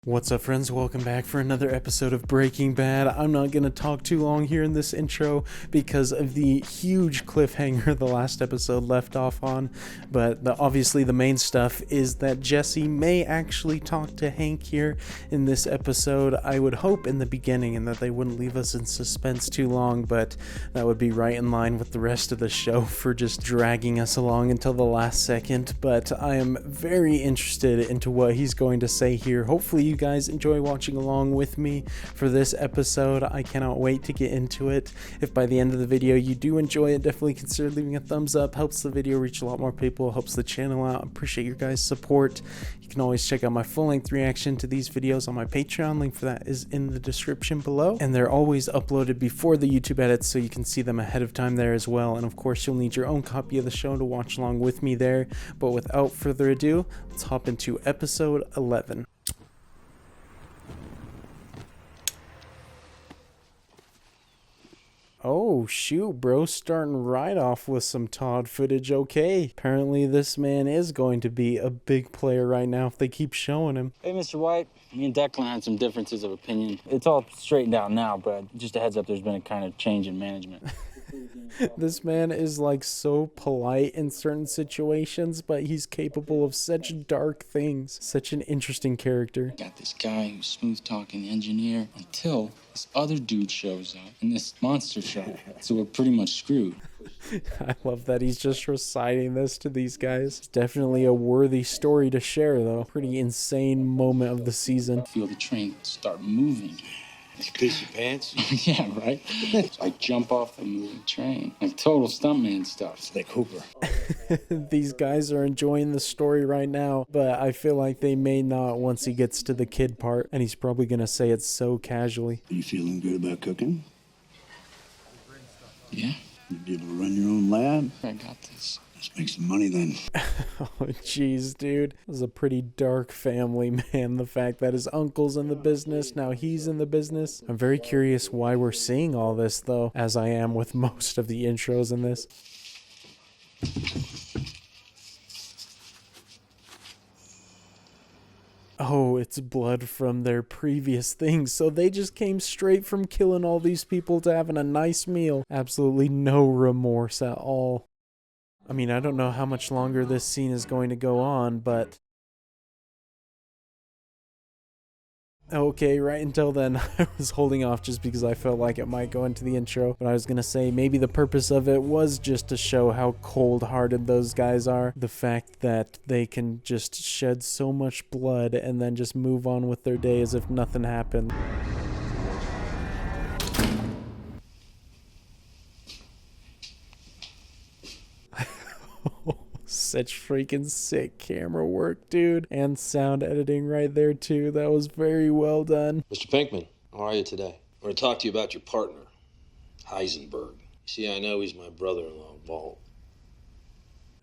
What's up, friends? Welcome back for another episode of Breaking Bad. I'm not going to talk too long here in this intro because of the huge cliffhanger the last episode left off on, but obviously the main stuff is that Jesse may actually talk to Hank here in this episode. I would hope in the beginning and that they wouldn't leave us in suspense too long, but that would be right in line with the rest of the show for just dragging us along until the last second. But I am very interested into what he's going to say here. Hopefully you guys enjoy watching along with me for this episode. I cannot wait to get into it. If by the end of the video you do enjoy it, definitely consider leaving a thumbs up. Helps the video reach a lot more people, helps the channel out. Appreciate your guys' support. You can always check out my full-length reaction to these videos on my Patreon. Link for that is in the description below, and they're always uploaded before the YouTube edits, so you can see them ahead of time there as well. And of course you'll need your own copy of the show to watch along with me there. But without further ado, let's hop into episode 11. Oh shoot, bro, starting right off with some Todd footage. Okay, apparently this man is going to be a big player right now if they keep showing him. Hey, Mr. White, me and Declan had some differences of opinion. It's all straightened out now, but just a heads up, there's been a kind of change in management. This man is like so polite in certain situations, but he's capable of such dark things. Such an interesting character. Got this guy who's smooth talking, the engineer, until this other dude shows up in this monster truck. So we're pretty much screwed. I love that he's just reciting this to these guys. It's definitely a worthy story to share, though. Pretty insane moment of the season. Feel the train start moving. You piss your pants? Yeah, right? So I jump off the moving train. Like total stuntman stuff. It's like Hooper. These guys are enjoying the story right now, but I feel like they may not once he gets to the kid part, and he's probably gonna say it so casually. Are you feeling good about cooking? Yeah. You be able to run your own lab? I got this. Let's make some money then. Oh, jeez, dude. This is a pretty dark family, man. The fact that his uncle's in the business, now he's in the business. I'm very curious why we're seeing all this, though, as I am with most of the intros in this. Oh, it's blood from their previous things, so they just came straight from killing all these people to having a nice meal. Absolutely no remorse at all. I mean, I don't know how much longer this scene is going to go on, but... Okay, right until then, I was holding off just because I felt like it might go into the intro. But I was going to say maybe the purpose of it was just to show how cold-hearted those guys are. The fact that they can just shed so much blood and then just move on with their day as if nothing happened. Such freaking sick camera work, dude. And sound editing right there, too. That was very well done. Mr. Pinkman, how are you today? I want to talk to you about your partner, Heisenberg. See, I know he's my brother-in-law, Walt.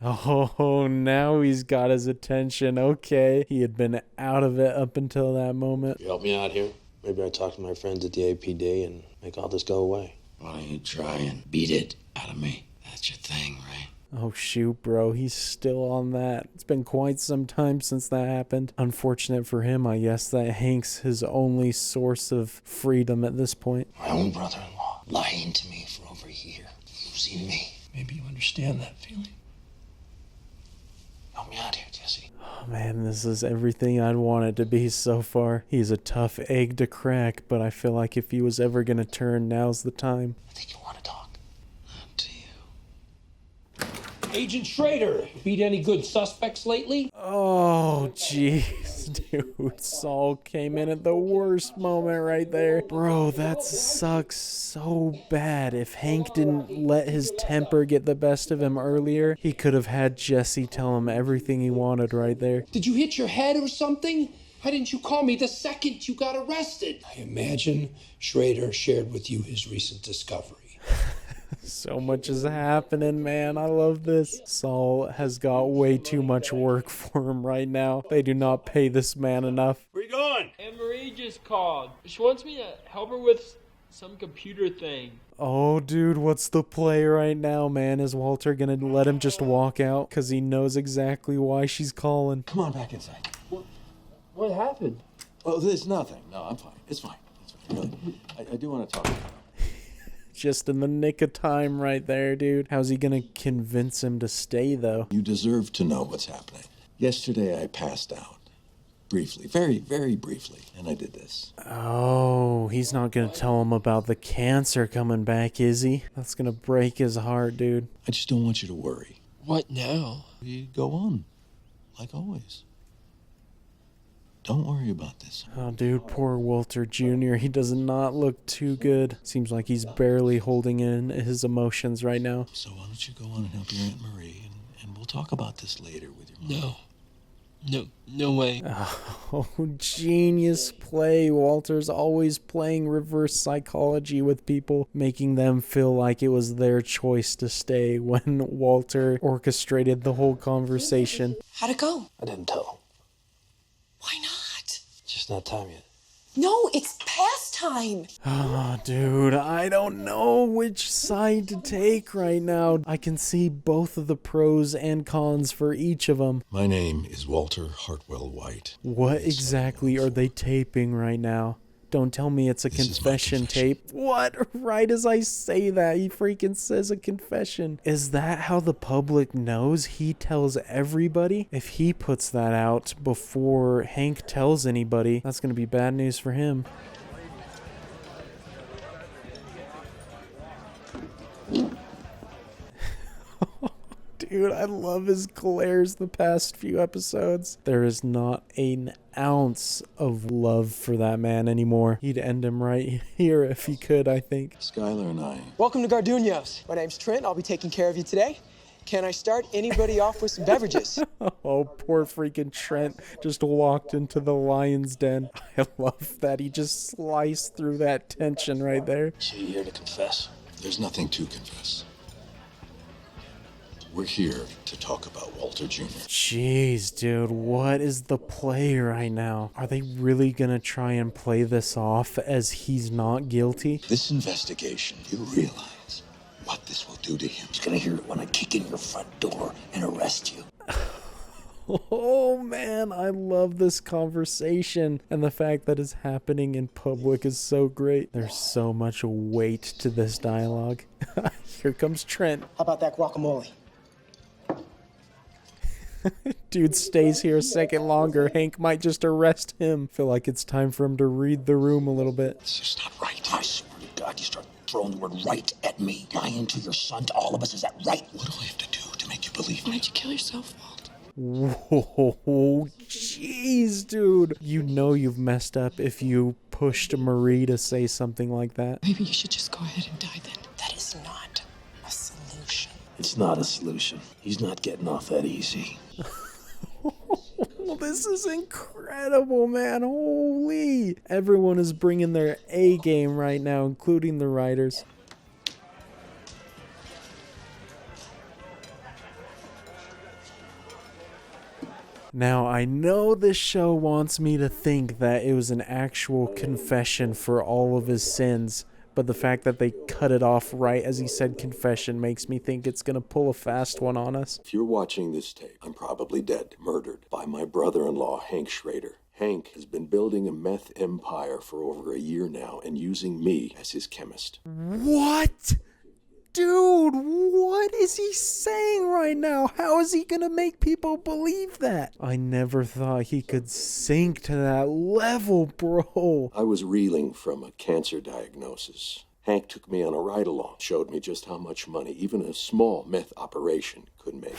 Oh, now he's got his attention. Okay. He had been out of it up until that moment. You help me out here? Maybe I talk to my friends at the APD and make all this go away. Why don't you try and beat it out of me? That's your thing, right? Oh shoot, bro, he's still on that. It's been quite some time since that happened. Unfortunate for him, I guess, that Hank's his only source of freedom at this point. My own brother-in-law lying to me for over a year. You've seen me. Maybe you understand that feeling. Help me out here, Jesse. Oh man, this is everything I'd want it to be so far. He's a tough egg to crack, but I feel like if he was ever gonna turn, now's the time. I think you want to talk. Not to you. Agent Schrader, beat any good suspects lately? Oh, jeez, dude. Saul came in at the worst moment right there. Bro, that sucks so bad. If Hank didn't let his temper get the best of him earlier, he could have had Jesse tell him everything he wanted right there. Did you hit your head or something? Why didn't you call me the second you got arrested? I imagine Schrader shared with you his recent discovery. So much is happening, man. I love this. Saul has got way too much work for him right now. They do not pay this man enough. Where you going? Anne-Marie just called. She wants me to help her with some computer thing. Oh, dude, what's the play right now, man? Is Walter gonna let him just walk out? Because he knows exactly why she's calling. Come on back inside. What happened? Oh, there's nothing. No, I'm fine. It's fine. It's fine. Really. I do want to talk to you. Just in the nick of time right there, dude. How's he gonna convince him to stay, though? You deserve to know what's happening. Yesterday I passed out. Briefly. Very, very briefly. And I did this. Oh, he's not gonna tell him about the cancer coming back, is he? That's gonna break his heart, dude. I just don't want you to worry. What now? We go on. Like always. Don't worry about this. Oh, dude, poor Walter Jr. He does not look too good. Seems like he's barely holding in his emotions right now. So why don't you go on and help your Aunt Marie, and we'll talk about this later with your mom. No way. Oh, genius play. Walter's always playing reverse psychology with people, making them feel like it was their choice to stay when Walter orchestrated the whole conversation. How'd it go? I didn't tell him. Why not? It's just not time yet. No, it's past time. Oh, dude, I don't know which side to take right now. I can see both of the pros and cons for each of them. My name is Walter Hartwell White. What exactly are they taping right now? Don't tell me it's a confession tape. What? Right as I say that, he freaking says a confession. Is that how the public knows? He tells everybody? If he puts that out before Hank tells anybody, that's going to be bad news for him. Dude, I love his glares the past few episodes. There is not an ounce of love for that man anymore. He'd end him right here if he could, I think. Skylar and I. Welcome to Gardunia's. My name's Trent. I'll be taking care of you today. Can I start anybody off with some beverages? Oh, poor freaking Trent just walked into the lion's den. I love that. He just sliced through that tension right there. So you here to confess? There's nothing to confess. We're here to talk about Walter Jr. Jeez, dude, what is the play right now? Are they really gonna try and play this off as he's not guilty? This investigation, you realize what this will do to him. He's gonna hear it when I kick in your front door and arrest you. Oh man, I love this conversation, and the fact that it's happening in public is so great. There's so much weight to this dialogue. Here comes Trent. How about that guacamole? Dude stays here a second longer. Hank might just arrest him. Feel like it's time for him to read the room a little bit. It's just not right. I swear to God, you start throwing the word right at me. Lying to your son, to all of us, is that right? What do I have to do to make you believe me? Why'd you kill yourself, Walt? Whoa, jeez, dude. You know you've messed up if you pushed Marie to say something like that. Maybe you should just go ahead and die then. That is not a solution. It's not a solution. He's not getting off that easy. Well, this is incredible, man. Holy. Everyone is bringing their A game right now, including the writers. Now, I know this show wants me to think that it was an actual confession for all of his sins, but the fact that they cut it off right as he said confession makes me think it's going to pull a fast one on us. If you're watching this tape, I'm probably dead, murdered by my brother-in-law, Hank Schrader. Hank has been building a meth empire for over a year now and using me as his chemist. What? Dude, what is he saying right now? How is he gonna make people believe that? I never thought he could sink to that level, bro. I was reeling from a cancer diagnosis. Hank took me on a ride-along, showed me just how much money even a small meth operation could make.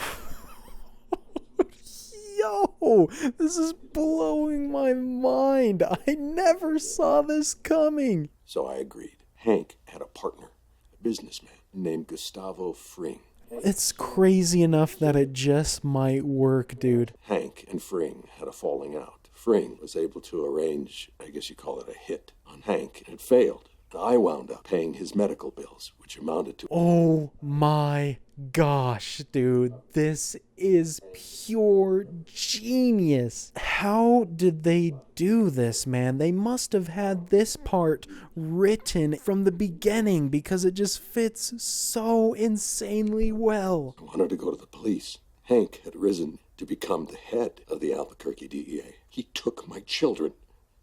Yo, this is blowing my mind. I never saw this coming. So I agreed. Hank had a partner, a businessman named Gustavo Fring. It's crazy enough that it just might work, dude. Hank and Fring had a falling out. Fring was able to arrange, I guess you call it a hit, on Hank, and it failed. And I wound up paying his medical bills, which amounted to... Oh my gosh, dude. This is pure genius. How did they do this, man? They must have had this part written from the beginning because it just fits so insanely well. I wanted to go to the police. Hank had risen to become the head of the Albuquerque DEA. He took my children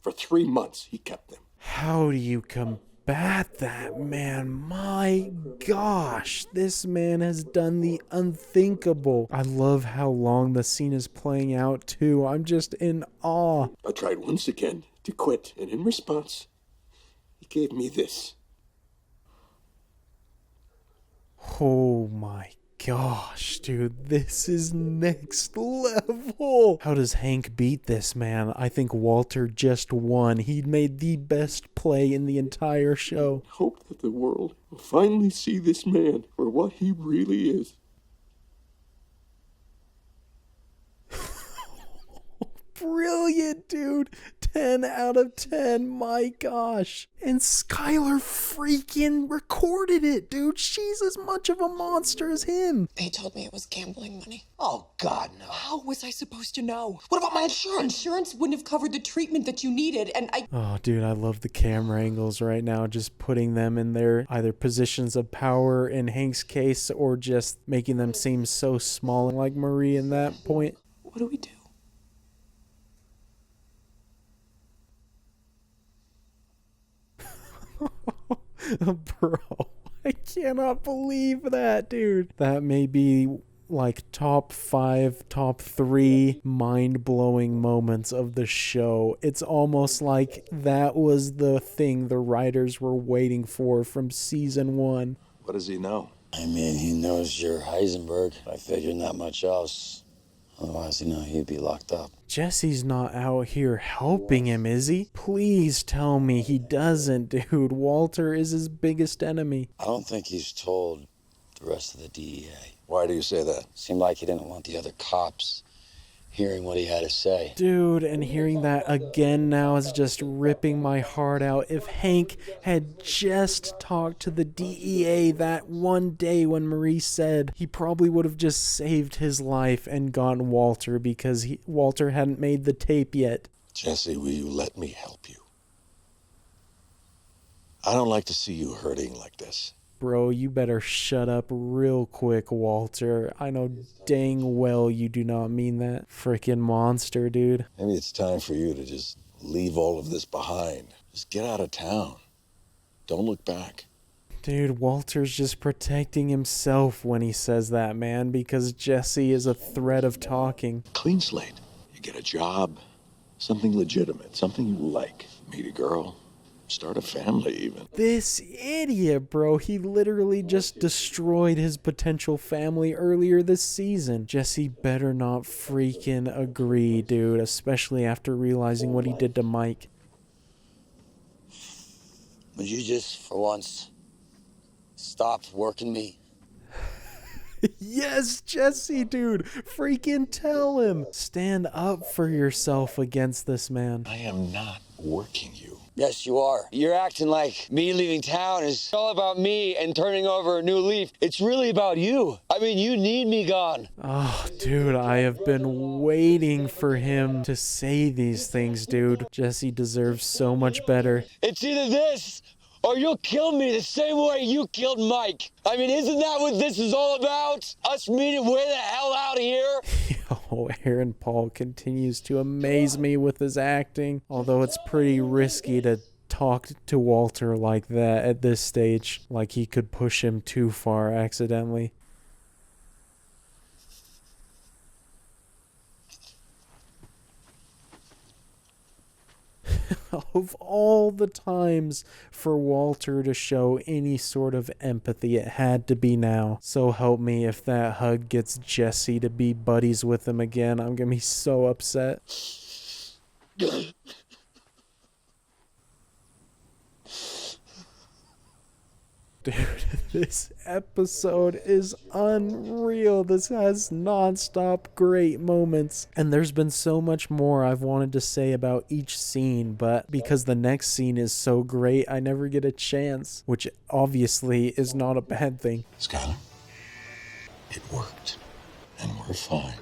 For 3 months, he kept them. How do you combat that, man? My gosh, this man has done the unthinkable. I love how long the scene is playing out, too. I'm just in awe. I tried once again to quit, and in response, he gave me this. Oh my gosh, dude, this is next level. How does Hank beat this, man? I think Walter just won. He made the best play in the entire show. Hope that the world will finally see this man for what he really is. Brilliant, dude. 10 out of 10. My gosh. And Skylar freaking recorded it, dude. She's as much of a monster as him. They told me it was gambling money. Oh, God, no. How was I supposed to know? What about my insurance? Insurance wouldn't have covered the treatment that you needed, and Oh, dude, I love the camera angles right now. Just putting them in their either positions of power in Hank's case or just making them seem so small like Marie in that point. What do we do? Bro, I cannot believe that, dude. That may be like top 5, top 3 mind-blowing moments of the show. It's almost like that was the thing the writers were waiting for from season 1. What does he know? I mean, he knows you're Heisenberg. I figured not much else. Otherwise, he'd be locked up. Jesse's not out here helping him, is he? Please tell me he doesn't, dude. Walter is his biggest enemy. I don't think he's told the rest of the DEA. Why do you say that? Seemed like he didn't want the other cops hearing what he had to say. Dude, and hearing that again now is just ripping my heart out. If Hank had just talked to the DEA that one day when Marie said, he probably would have just saved his life and gotten Walter because Walter hadn't made the tape yet. Jesse, will you let me help you? I don't like to see you hurting like this. Bro, you better shut up real quick, Walter. I know dang well you do not mean that. Frickin' monster, dude. Maybe it's time for you to just leave all of this behind. Just get out of town. Don't look back. Dude, Walter's just protecting himself when he says that, man, because Jesse is a threat of talking. Clean slate. You get a job, something legitimate, something you like. Meet a girl. Start a family, even. This idiot, bro. He literally just destroyed his potential family earlier this season. Jesse better not freaking agree, dude, especially after realizing what he did to Mike. Would you just, for once, stop working me? Yes, Jesse, dude. Freaking tell him. Stand up for yourself against this man. I am not working you. Yes, you are. You're acting like me leaving town is all about me and turning over a new leaf. It's really about you. I mean, you need me gone. Oh, dude, I have been waiting for him to say these things, dude. Jesse deserves so much better. It's either this or you'll kill me the same way you killed Mike. I mean, isn't that what this is all about? Us meeting way the hell out of here? Yo, Aaron Paul continues to amaze me with his acting, although it's pretty risky to talk to Walter like that at this stage, like he could push him too far accidentally. Of all the times for Walter to show any sort of empathy, it had to be now. So help me, if that hug gets Jesse to be buddies with him again, I'm gonna be so upset. Dude, this episode is unreal. This has non-stop great moments. And there's been so much more I've wanted to say about each scene, but because the next scene is so great, I never get a chance, which obviously is not a bad thing. Skylar, it worked. And we're fine.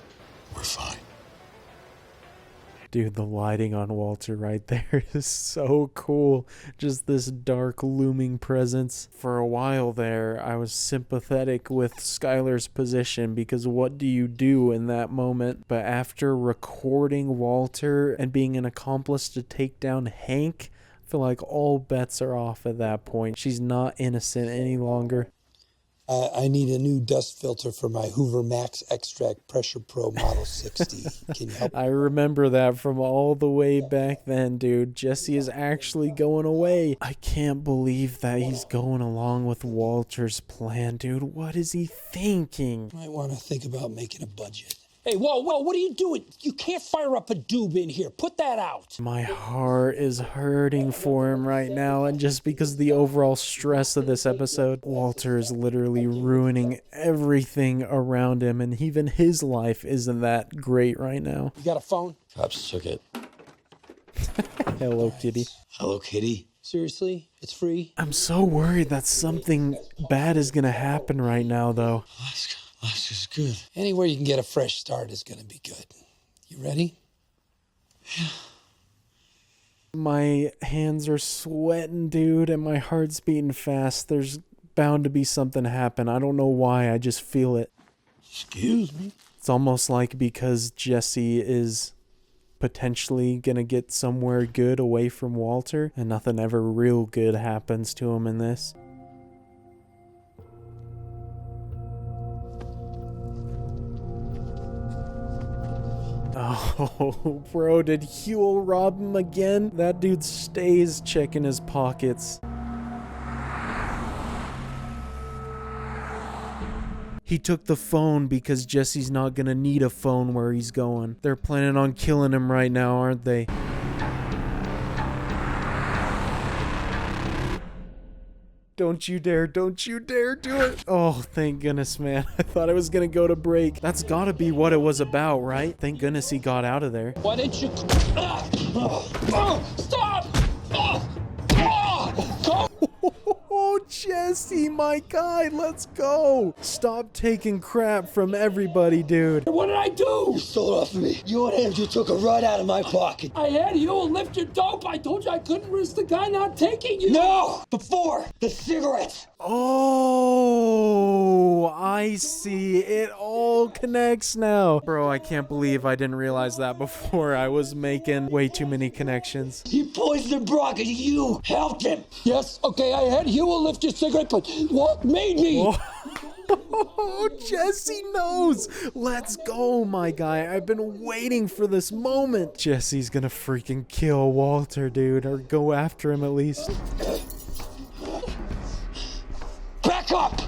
We're fine. Dude, the lighting on Walter right there is so cool. Just this dark, looming presence. For a while there, I was sympathetic with Skylar's position because what do you do in that moment? But after recording Walter and being an accomplice to take down Hank, I feel like all bets are off at that point. She's not innocent any longer. I need a new dust filter for my Hoover Max Extract Pressure Pro Model 60. Can you help? I remember that from all the way back then, dude. Jesse is actually going away. I can't believe that he's going along with Walter's plan, dude. What is he thinking? Might want to think about making a budget. Hey, whoa, what are you doing? You can't fire up a doob in here. Put that out. My heart is hurting for him right now, and just because of the overall stress of this episode, Walter is literally ruining everything around him, and even his life isn't that great right now. You got a phone? Cops took it. Hello, kitty. Hello, kitty. Seriously? It's free? I'm so worried that something bad is gonna happen right now, though. Alaska's good. Anywhere you can get a fresh start is going to be good. You ready? Yeah. My hands are sweating, dude, and my heart's beating fast. There's bound to be something happen. I don't know why, I just feel it. Excuse me? It's almost like because Jesse is potentially gonna get somewhere good away from Walter, and nothing ever real good happens to him in this. Oh, bro, did Huel rob him again? That dude stays checking his pockets. He took the phone because Jesse's not gonna need a phone where he's going. They're planning on killing him right now, aren't they? Don't you dare do it. Oh, thank goodness, man. I thought I was gonna go to break. That's gotta be what it was about, right? Thank goodness he got out of there. Why didn't you... Stop! Go! Oh, Jesse, my guy, let's go. Stop taking crap from everybody, dude. What did I do? You stole off me. You and him, you took it right out of my pocket. I had you lift your dope. I told you I couldn't risk the guy not taking you. No! Before the cigarettes. Oh, I see. It all connects now. Bro, I can't believe I didn't realize that before. I was making way too many connections. He poisoned Brock and you helped him. Yes, okay, I had you lift your cigarette, but what made me? Oh, Jesse knows. Let's go, my guy. I've been waiting for this moment. Jesse's gonna freaking kill Walter, dude, or go after him at least. Back up!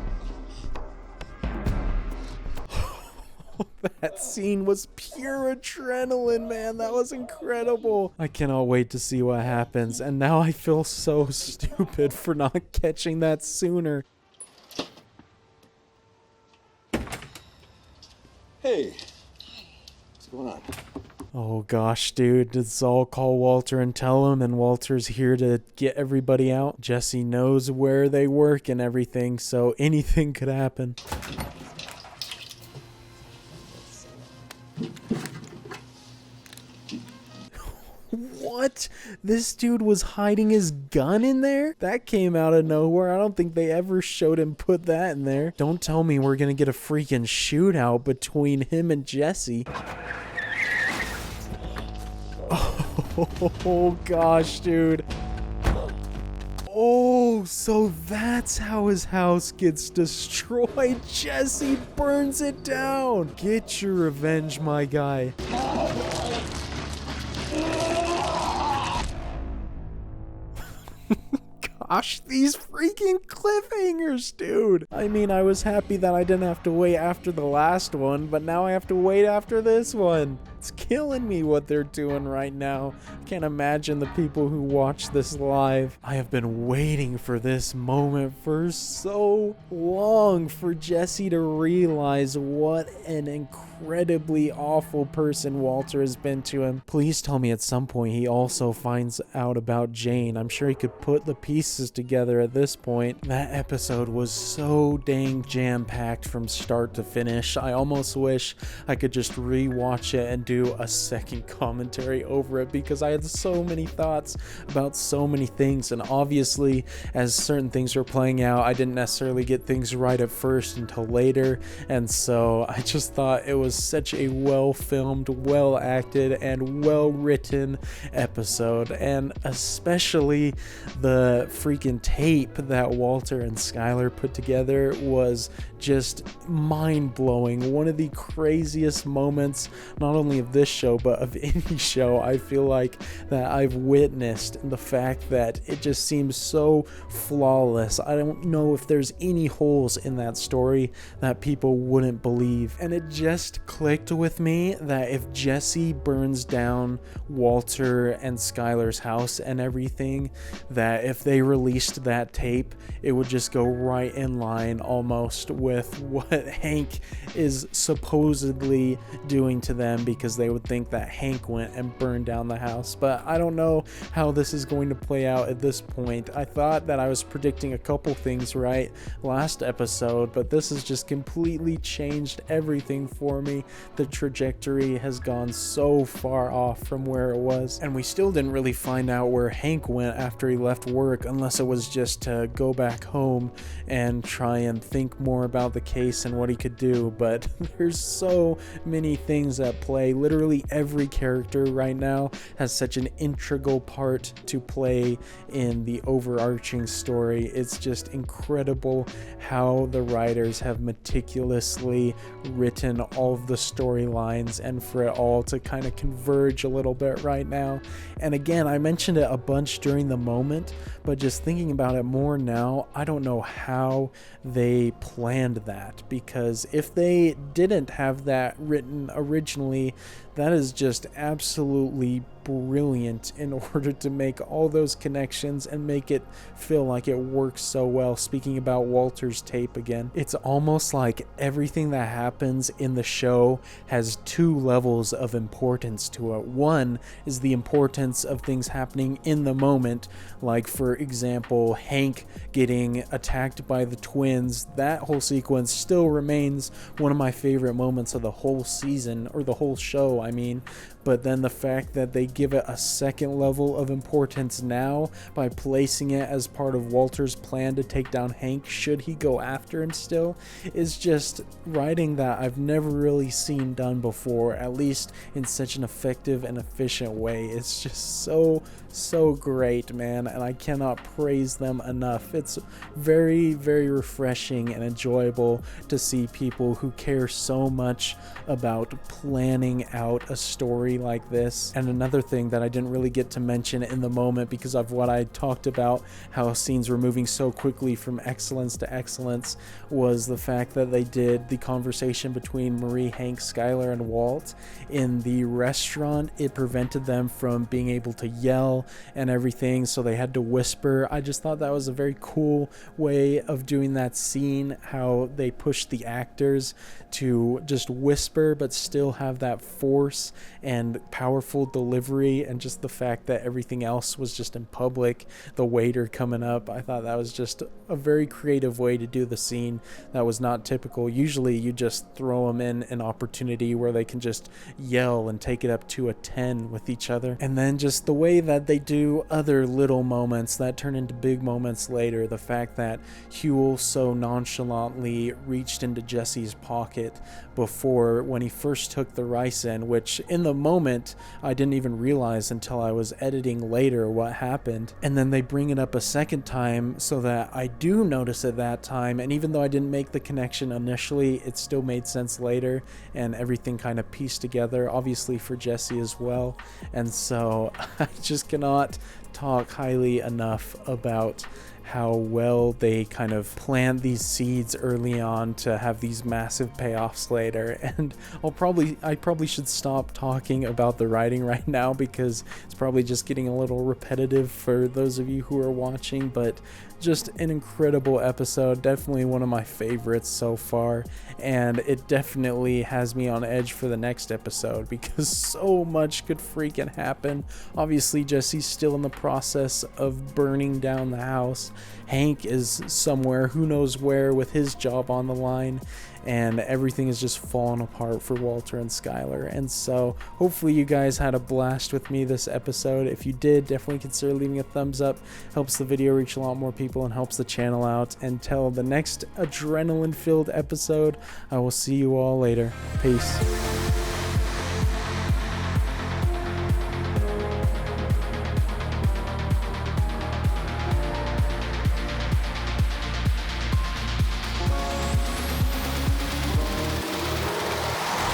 That scene was pure adrenaline, man. That was incredible. I cannot wait to see what happens. And now I feel so stupid for not catching that sooner. Hey, what's going on? Oh gosh, dude. Let's all call Walter and tell him, and Walter's here to get everybody out. Jesse knows where they work and everything, so anything could happen. What? This dude was hiding his gun in there? That came out of nowhere. I don't think they ever showed him put that in there. Don't tell me we're gonna get a freaking shootout between him and Jesse. Oh gosh, dude. Oh, so that's how his house gets destroyed. Jesse burns it down. Get your revenge, my guy. Gosh, these freaking cliffhangers, dude. I mean, I was happy that I didn't have to wait after the last one, but now I have to wait after this one. It's killing me what they're doing right now. I can't imagine the people who watch this live. I have been waiting for this moment for so long, for Jesse to realize what an incredible incredibly awful person Walter has been to him. Please tell me at some point he also finds out about Jane. I'm sure he could put the pieces together at this point. That episode was so dang jam-packed from start to finish. I almost wish I could just rewatch it and do a second commentary over it, because I had so many thoughts about so many things, and obviously as certain things were playing out, I didn't necessarily get things right at first until later, and so I just thought it was such a well-filmed, well-acted, and well-written episode. And especially the freaking tape that Walter and Skylar put together was just mind-blowing. One of the craziest moments, not only of this show, but of any show, I feel like, that I've witnessed. The fact that it just seems so flawless. I don't know if there's any holes in that story that people wouldn't believe. And it just clicked with me that if Jesse burns down Walter and Skylar's house and everything, that if they released that tape, it would just go right in line almost with what Hank is supposedly doing to them, because they would think that Hank went and burned down the house. But I don't know how this is going to play out at this point. I thought that I was predicting a couple things right last episode, but this has just completely changed everything for me. The trajectory has gone so far off from where it was, and we still didn't really find out where Hank went after he left work, unless it was just to go back home and try and think more about the case and what he could do. But there's so many things at play. Literally every character right now has such an integral part to play in the overarching story. It's just incredible how the writers have meticulously written all of the storylines, and for it all to kind of converge a little bit right now. And again, I mentioned it a bunch during the moment, but just thinking about it more now, I don't know how they planned that, because if they didn't have that written originally, that is just absolutely brilliant in order to make all those connections and make it feel like it works so well. Speaking about Walter's tape again, it's almost like everything that happens in the show has two levels of importance to it. One is the importance of things happening in the moment, like for example Hank getting attacked by the twins. That whole sequence still remains one of my favorite moments of the whole season, or the whole show, I mean. But then the fact that they give it a second level of importance now by placing it as part of Walter's plan to take down Hank should he go after him still, is just writing that I've never really seen done before, at least in such an effective and efficient way. It's just so great, man, and I cannot praise them enough. It's very, very refreshing and enjoyable to see people who care so much about planning out a story like this. And another thing that I didn't really get to mention in the moment because of what I talked about, how scenes were moving so quickly from excellence to excellence, was the fact that they did the conversation between Marie, Hank, Skylar, and Walt in the restaurant. It prevented them from being able to yell and everything, so they had to whisper. I just thought that was a very cool way of doing that scene, how they pushed the actors to just whisper but still have that force and powerful delivery, and just the fact that everything else was just in public, the waiter coming up. I thought that was just a very creative way to do the scene that was not typical. Usually you just throw them in an opportunity where they can just yell and take it up to a 10 with each other. And then just the way that they do other little moments that turn into big moments later. The fact that Huel so nonchalantly reached into Jesse's pocket before when he first took the rice in, which in the moment I didn't even realize until I was editing later what happened. And then they bring it up a second time so that I do notice it that time, and even though I didn't make the connection initially, it still made sense later, and everything kind of pieced together, obviously for Jesse as well. And so I just cannot talk highly enough about how well they kind of plant these seeds early on to have these massive payoffs later. And I probably should stop talking about the writing right now, because it's probably just getting a little repetitive for those of you who are watching. But just an incredible episode, definitely one of my favorites so far, and it definitely has me on edge for the next episode because so much could freaking happen. Obviously, Jesse's still in the process of burning down the house. Hank is somewhere, who knows where, with his job on the line, and everything is just falling apart for Walter and Skylar. And so hopefully you guys had a blast with me this episode. If you did, definitely consider leaving a thumbs up. Helps the video reach a lot more people and helps the channel out. Until the next adrenaline filled episode, I will see you all later. Peace.